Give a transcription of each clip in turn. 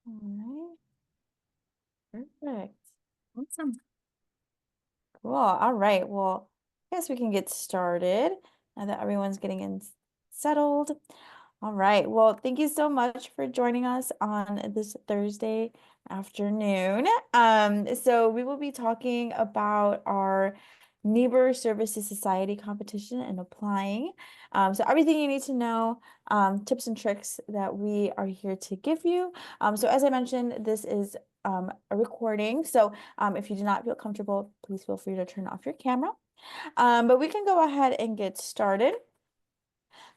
All right, perfect. Awesome. Cool. All right. Well, I guess we can get started now that everyone's getting in settled. All right. Well, thank you so much for joining us on this Thursday afternoon. So we will be talking about our Niebuhr Services Society competition and applying. So everything you need to know, tips and tricks that we are here to give you. So as I mentioned, this is a recording. So if you do not feel comfortable, please feel free to turn off your camera. But we can go ahead and get started.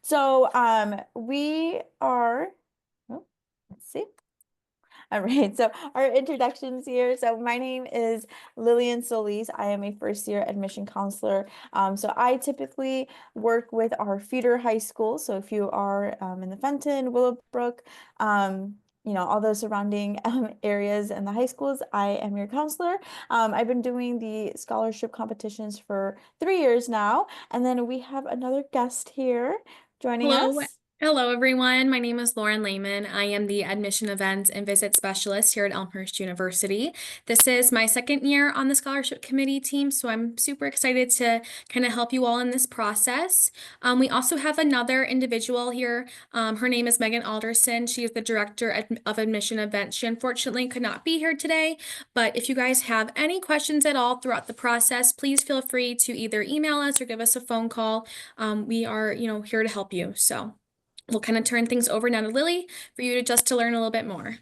So we are, oh, let's see. All right, so our introductions here. So my name is Lillian Solis. I am a first-year admission counselor. So I typically work with our feeder high schools. So if you are in the Fenton, Willowbrook, all those surrounding areas and the high schools, I am your counselor. I've been doing the scholarship competitions for 3 years now. And then we have another guest here joining Hello. us. Hello, everyone. My name is Lauren Lehman. I am the Admission Events and Visit Specialist here at Elmhurst University. This is my second year on the scholarship committee team, so I'm super excited to kind of help you all in this process. We also have another individual here. Her name is Megan Alderson. She is the Director of Admission Events. She unfortunately could not be here today, but if you guys have any questions at all throughout the process, please feel free to either email us or give us a phone call. We are, here to help you. So we'll kind of turn things over now to Lily for you to learn a little bit more.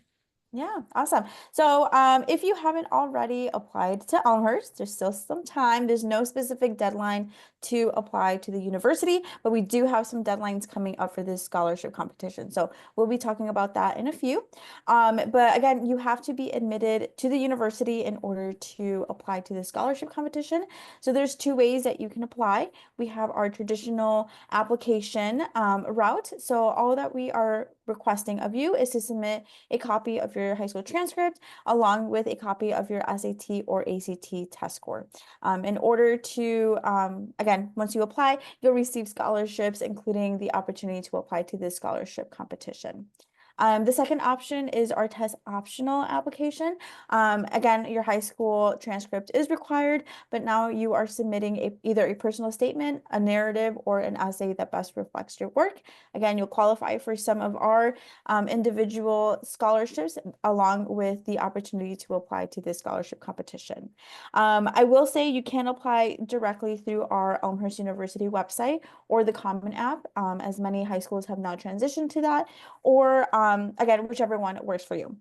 Yeah, awesome. So, if you haven't already applied to Elmhurst, there's still some time. There's no specific deadline to apply to the university, but we do have some deadlines coming up for this scholarship competition. So we'll be talking about that in a few. But again, you have to be admitted to the university in order to apply to the scholarship competition. So there's two ways that you can apply. We have our traditional application route. So all that we are requesting of you is to submit a copy of your high school transcript along with a copy of your SAT or ACT test score. In order to, again, once you apply, you'll receive scholarships, including the opportunity to apply to this scholarship competition. The second option is our test optional application. Again, your high school transcript is required, but now you are submitting either a personal statement, a narrative, or an essay that best reflects your work. Again, you'll qualify for some of our individual scholarships along with the opportunity to apply to this scholarship competition. I will say you can apply directly through our Elmhurst University website or the Common App, as many high schools have now transitioned to that, or again, whichever one works for you.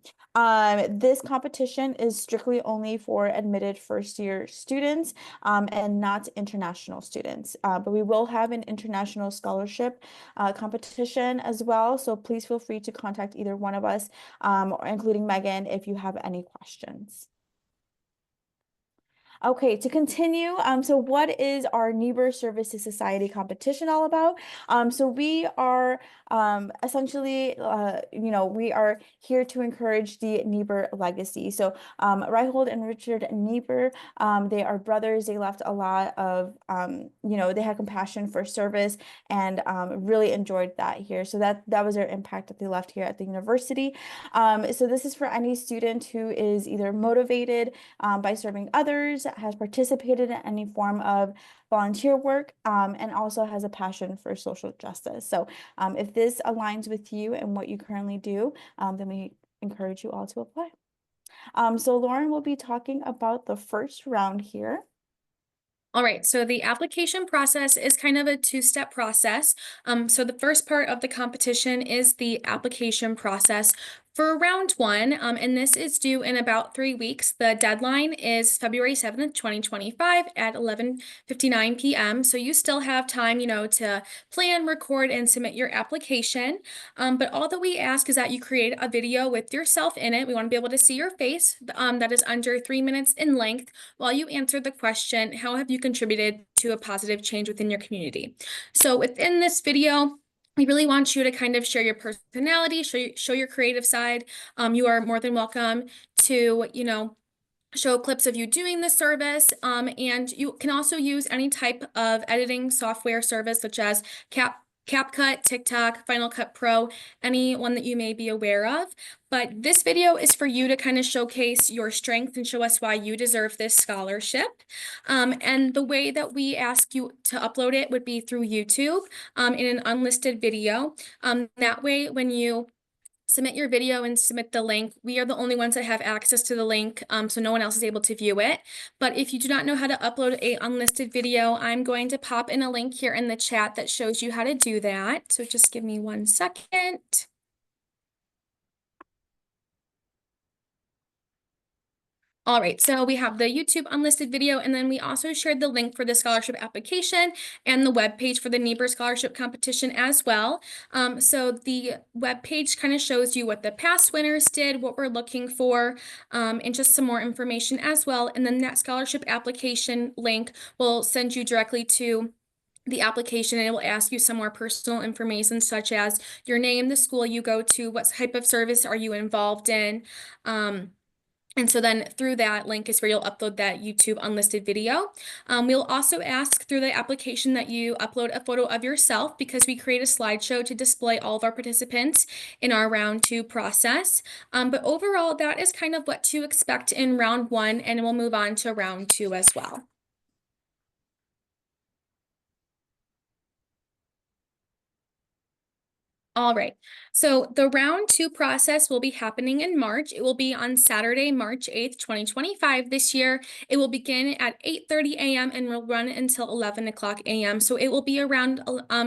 This competition is strictly only for admitted first-year students and not international students. But we will have an international scholarship competition as well. So please feel free to contact either one of us, including Megan, if you have any questions. Okay, to continue, so what is our Niebuhr Services Society competition all about? So we are essentially, we are here to encourage the Niebuhr legacy. So Reinhold and Richard Niebuhr, they are brothers. They left a lot of, they had compassion for service and really enjoyed that here. So that was their impact that they left here at the university. So this is for any student who is either motivated by serving others, has participated in any form of volunteer work, and also has a passion for social justice. So if this aligns with you and what you currently do, then we encourage you all to apply. So Lauren will be talking about the first round here. All right, so the application process is kind of a two-step process. So the first part of the competition is the application process for round one, and this is due in about 3 weeks. The deadline is February 7th, 2025 at 11:59 p.m. So you still have time, to plan, record, and submit your application. But all that we ask is that you create a video with yourself in it. We want to be able to see your face, that is under 3 minutes in length while you answer the question, how have you contributed to a positive change within your community? So within this video, we really want you to kind of share your personality, show your creative side. You are more than welcome to, show clips of you doing the service. And you can also use any type of editing software service such as CapCut, TikTok, Final Cut Pro, any one that you may be aware of. But this video is for you to kind of showcase your strength and show us why you deserve this scholarship. And the way that we ask you to upload it would be through YouTube in an unlisted video. That way, when you submit your video and submit the link, we are the only ones that have access to the link, so no one else is able to view it. But if you do not know how to upload a unlisted video, I'm going to pop in a link here in the chat that shows you how to do that. So just give me 1 second. All right, so we have the YouTube unlisted video, and then we also shared the link for the scholarship application and the webpage for the Niebuhr Scholarship Competition as well. So the webpage kind of shows you what the past winners did, what we're looking for, and just some more information as well. And then that scholarship application link will send you directly to the application, and it will ask you some more personal information such as your name, the school you go to, what type of service are you involved in. And so then through that link is where you'll upload that YouTube unlisted video. We'll also ask through the application that you upload a photo of yourself, because we create a slideshow to display all of our participants in our round 2 process. But overall, that is kind of what to expect in round 1, and we'll move on to round 2 as well. All right, so the round 2 process will be happening in March. It will be on Saturday, March 8th, 2025 this year. It will begin at 8:30 a.m. and will run until 11 o'clock a.m. So it will be around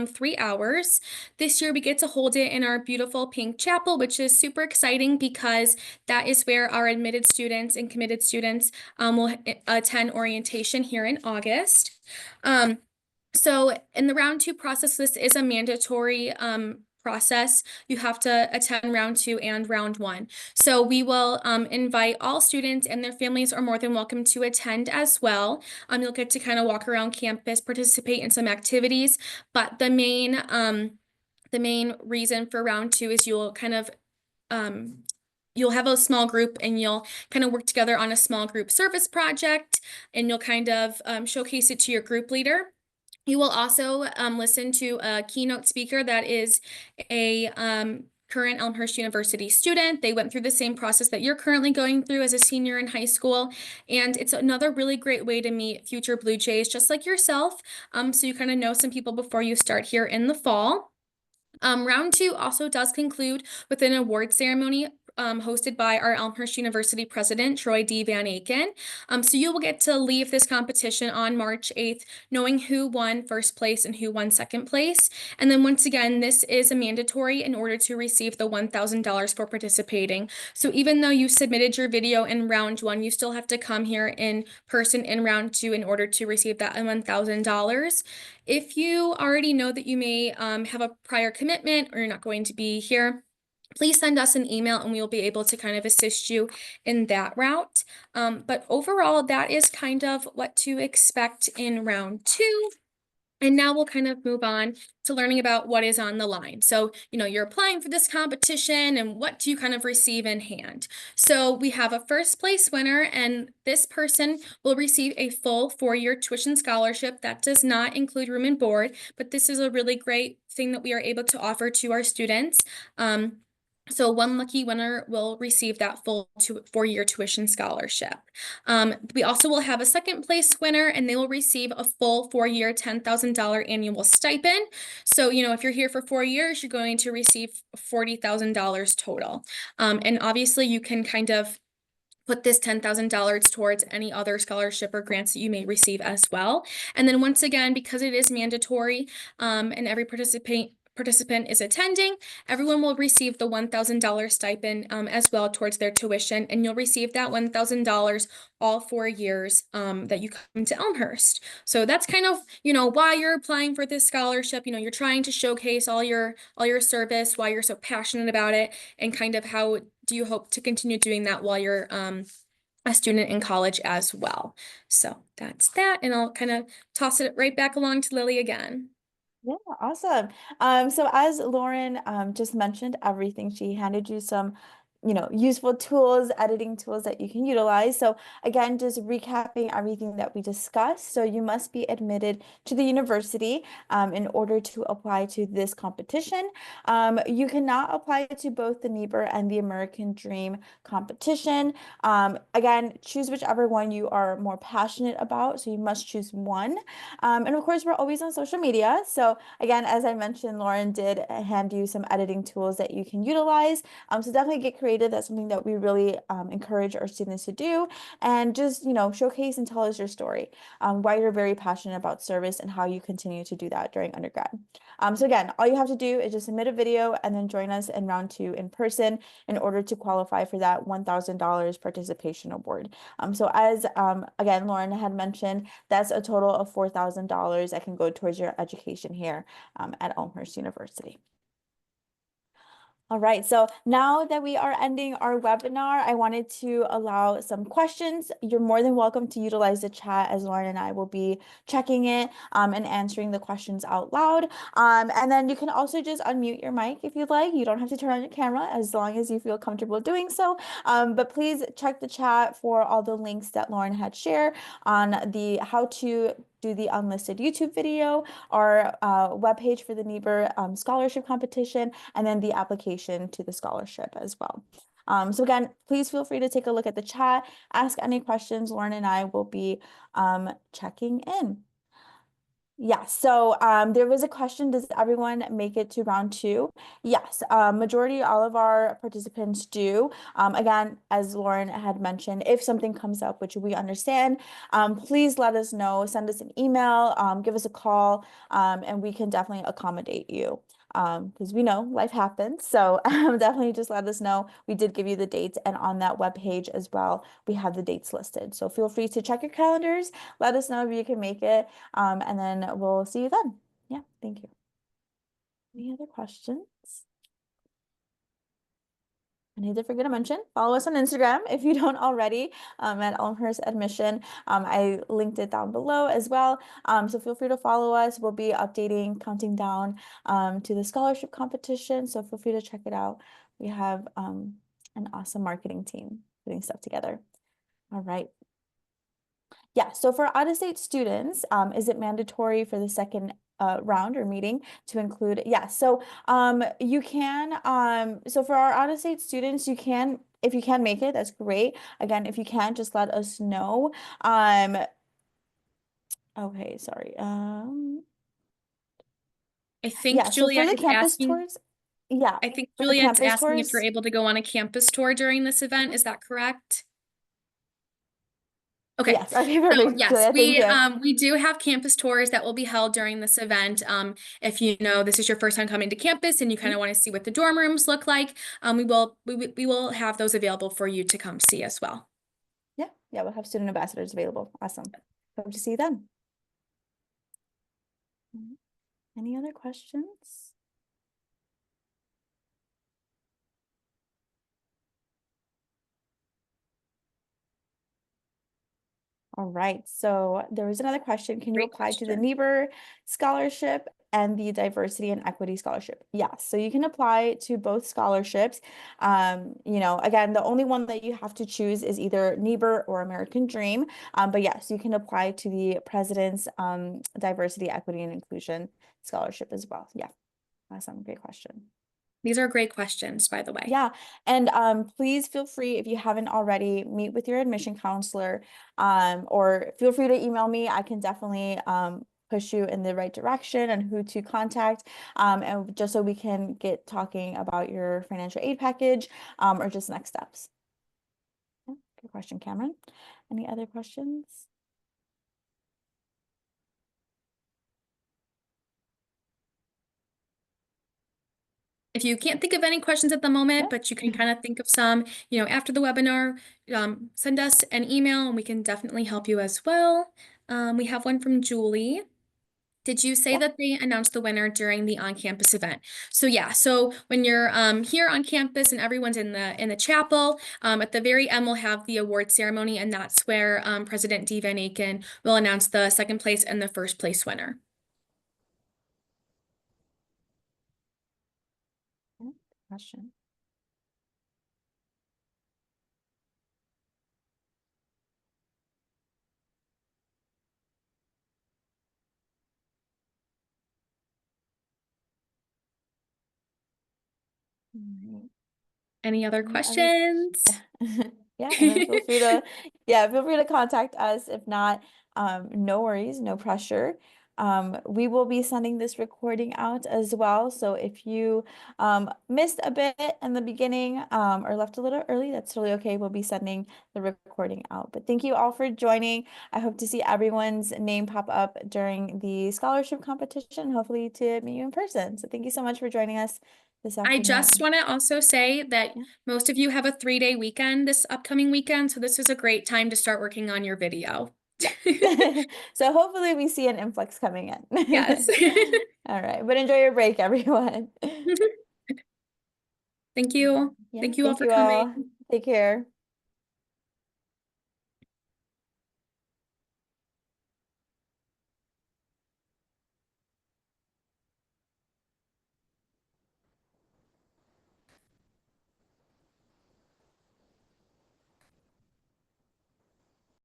3 hours. This year we get to hold it in our beautiful pink chapel, which is super exciting because that is where our admitted students and committed students will attend orientation here in August. So in the round 2 process, this is a mandatory process. You have to attend round 2 and round 1. So we will invite all students, and their families are more than welcome to attend as well. You'll get to kind of walk around campus, participate in some activities, but the main reason for round 2 is you'll kind of you'll have a small group, and you'll kind of work together on a small group service project, and you'll kind of showcase it to your group leader. You will also listen to a keynote speaker that is a current Elmhurst University student. They went through the same process that you're currently going through as a senior in high school. And it's another really great way to meet future Blue Jays just like yourself. So you kind of know some people before you start here in the fall. Round 2 also does conclude with an award ceremony hosted by our Elmhurst University president, Troy D. Van Aken. So you will get to leave this competition on March 8th, knowing who won first place and who won second place. And then once again, this is a mandatory in order to receive the $1,000 for participating. So even though you submitted your video in round 1, you still have to come here in person in round 2 in order to receive that $1,000. If you already know that you may have a prior commitment or you're not going to be here, please send us an email and we will be able to kind of assist you in that route. But overall, that is kind of what to expect in round 2. And now we'll kind of move on to learning about what is on the line. So, you're applying for this competition, and what do you kind of receive in hand? So we have a first place winner, and this person will receive a full 4-year tuition scholarship. That does not include room and board, but this is a really great thing that we are able to offer to our students. So one lucky winner will receive that full 4-year tuition scholarship. We also will have a second place winner, and they will receive a full 4-year $10,000 annual stipend. So, if you're here for 4 years, you're going to receive $40,000 total. And obviously you can kind of put this $10,000 towards any other scholarship or grants that you may receive as well. And then once again, because it is mandatory, and every participant is attending, everyone will receive the $1,000 stipend as well towards their tuition, and you'll receive that $1,000 all 4 years that you come to Elmhurst. So that's kind of, why you're applying for this scholarship. You're trying to showcase all your service, why you're so passionate about it, and kind of how do you hope to continue doing that while you're a student in college as well. So that's that, and I'll kind of toss it right back along to Lily again. Yeah, awesome. So as Lauren just mentioned everything, she handed you some useful tools, editing tools that you can utilize. So again, just recapping everything that we discussed. So you must be admitted to the university in order to apply to this competition. You cannot apply to both the Niebuhr and the American Dream competition. Again, choose whichever one you are more passionate about. So you must choose one. And of course, we're always on social media. So again, as I mentioned, Lauren did hand you some editing tools that you can utilize. So definitely get creative. That's something that we really encourage our students to do. And just, showcase and tell us your story, why you're very passionate about service and how you continue to do that during undergrad. So again, all you have to do is just submit a video and then join us in round 2 in person in order to qualify for that $1,000 participation award. So as again, Lauren had mentioned, that's a total of $4,000 that can go towards your education here at Elmhurst University. All right, so now that we are ending our webinar, I wanted to allow some questions. You're more than welcome to utilize the chat, as Lauren and I will be checking it and answering the questions out loud. And then you can also just unmute your mic if you'd like. You don't have to turn on your camera as long as you feel comfortable doing so. But please check the chat for all the links that Lauren had shared on the how to do the unlisted YouTube video, our webpage for the Niebuhr scholarship competition, and then the application to the scholarship as well. So again, please feel free to take a look at the chat, ask any questions. Lauren and I will be checking in. Yeah, so there was a question, does everyone make it to round 2? Yes, majority, all of our participants do. Again, as Lauren had mentioned, if something comes up, which we understand, please let us know, send us an email, give us a call, and we can definitely accommodate you. Because we know life happens. So definitely just let us know. We did give you the dates, and on that webpage as well, we have the dates listed. So feel free to check your calendars. Let us know if you can make it, and then we'll see you then. Yeah, thank you. Any other questions? I need to forget to mention, follow us on Instagram if you don't already, at Elmhurst Admission. I linked it down below as well. So feel free to follow us. We'll be updating, counting down to the scholarship competition. So feel free to check it out. We have an awesome marketing team putting stuff together. All right. Yeah, so for out-of-state students, is it mandatory for the second round or meeting to include? Yeah, so you can, so for our out-of-state students, you can, if you can make it, that's great. Again, if you can't, just let us know. Okay, sorry. I think Yeah, so for Juliet the is campus asking, tours, yeah, I think for the Juliet's campus asking if you're tours, able to go on a campus tour during this event. Is that correct? Okay, yes, okay, so perfect, yes, Julia, thank you. we do have campus tours that will be held during this event. If you know this is your first time coming to campus and you kind of want to see what the dorm rooms look like, we will have those available for you to come see as well. Yeah, we'll have student ambassadors available. Awesome. Hope to see you then. Any other questions? All right, so there was another question. Can you Great apply to the question. Niebuhr Scholarship and the Diversity and Equity Scholarship? Yes, so you can apply to both scholarships. Again, the only one that you have to choose is either Niebuhr or American Dream. But yes, you can apply to the President's Diversity, Equity, and Inclusion Scholarship as well. Yeah, awesome, great question. These are great questions, by the way. Yeah, and please feel free, if you haven't already, meet with your admission counselor, or feel free to email me. I can definitely push you in the right direction and who to contact, and just so we can get talking about your financial aid package, or just next steps. Yeah, good question, Cameron. Any other questions? If you can't think of any questions at the moment, Yeah. but you can kind of think of some, after the webinar, send us an email and we can definitely help you as well. We have one from Julie. Did you say Yeah. that they announced the winner during the on-campus event? So yeah, so when you're here on campus and everyone's in the chapel, at the very end we'll have the award ceremony, and that's where President Dee Van Aken will announce the second place and the first place winner. Question. Alright. Any other Any other questions? yeah, and then feel free to contact us. If not, no worries, no pressure. We will be sending this recording out as well. So if you missed a bit in the beginning or left a little early, that's totally okay. We'll be sending the recording out. But thank you all for joining. I hope to see everyone's name pop up during the scholarship competition, hopefully to meet you in person. So thank you so much for joining us this I just afternoon. want to also say that Yeah. most of you have a 3-day weekend this upcoming weekend, so this is a great time to start working on your video. Yeah. So hopefully we see an influx coming Yes. in. All right, but enjoy your break, everyone. Thank you. Yeah, Thank you all thank for you all. coming. Take care.